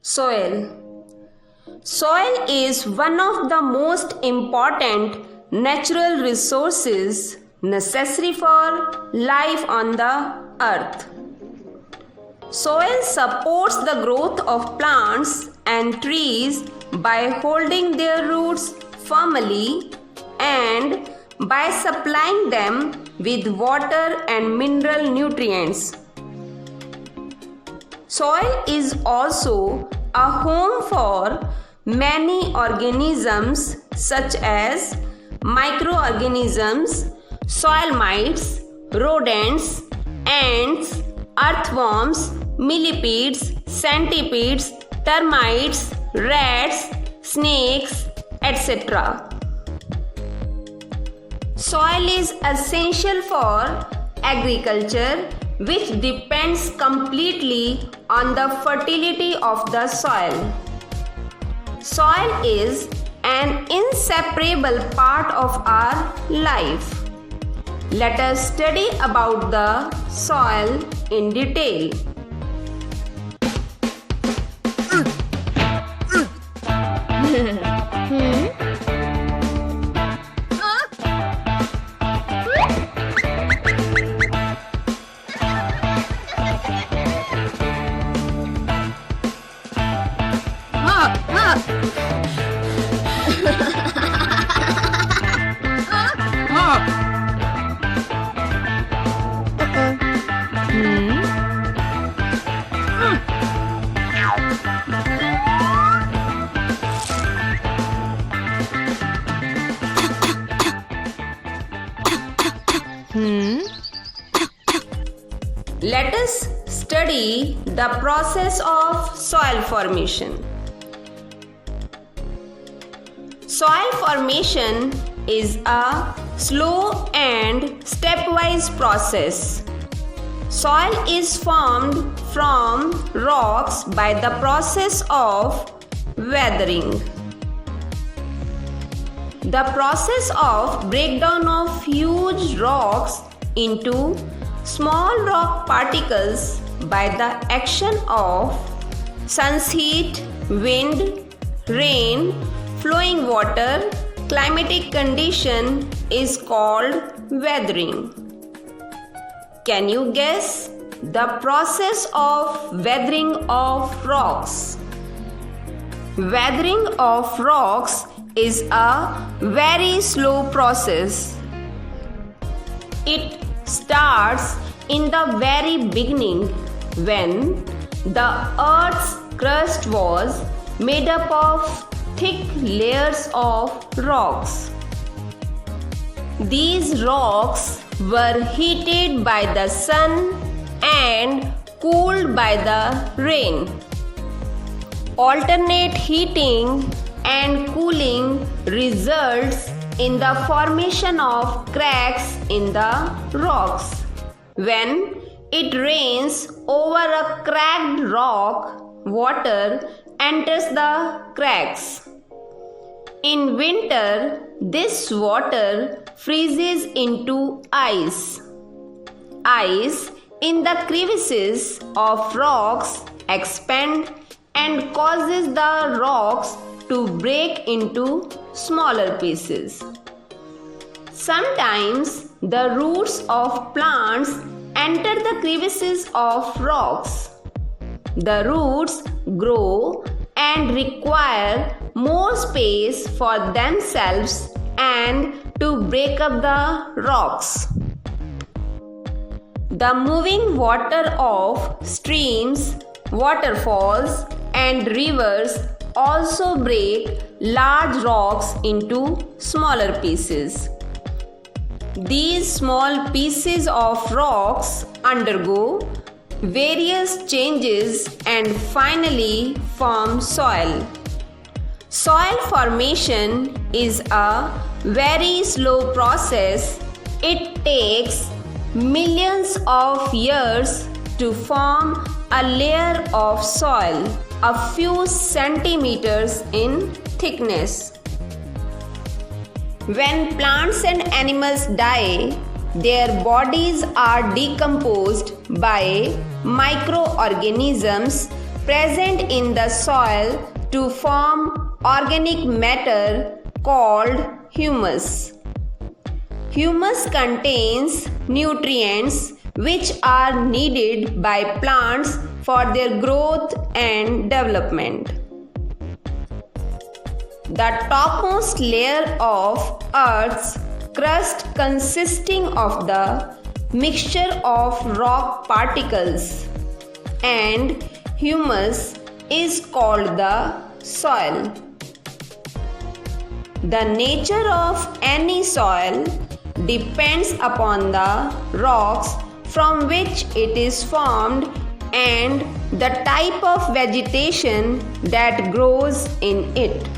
Soil. Soil is one of the most important natural resources necessary for life on the earth. Soil supports the growth of plants and trees by holding their roots firmly and by supplying them with water and mineral nutrients. Soil is also a home for many organisms such as microorganisms, soil mites, rodents, ants, earthworms, millipedes, centipedes, termites, rats, snakes, etc. Soil is essential for agriculture, which depends completely on the fertility of the soil. Soil is an inseparable part of our life. Let us study about the soil in detail. Let us study the process of soil formation. Soil formation is a slow and stepwise process. Soil is formed from rocks by the process of weathering. The process of breakdown of huge rocks into small rock particles by the action of sun's heat, wind, rain, flowing water, climatic condition is called weathering. Can you guess the process of weathering of rocks? Weathering of rocks is a very slow process. It starts in the very beginning when the earth's crust was made up of thick layers of rocks. These rocks were heated by the sun and cooled by the rain. Alternate heating and cooling results in the formation of cracks in the rocks. When it rains over a cracked rock, water enters the cracks. In winter, this water freezes into ice. Ice in the crevices of rocks expand and causes the rocks to break into smaller pieces. Sometimes the roots of plants enter the crevices of rocks. The roots grow and require more space for themselves and to break up the rocks. The moving water of streams, waterfalls, and rivers also break large rocks into smaller pieces. These small pieces of rocks undergo various changes and finally form soil. Soil formation is a very slow process. It takes millions of years to form a layer of soil a few centimeters in thickness. When plants and animals die, their bodies are decomposed by microorganisms present in the soil to form organic matter called humus. Humus contains nutrients which are needed by plants for their growth and development. The topmost layer of Earth's crust, consisting of the mixture of rock particles and humus, is called the soil. The nature of any soil depends upon the rocks from which it is formed and the type of vegetation that grows in it.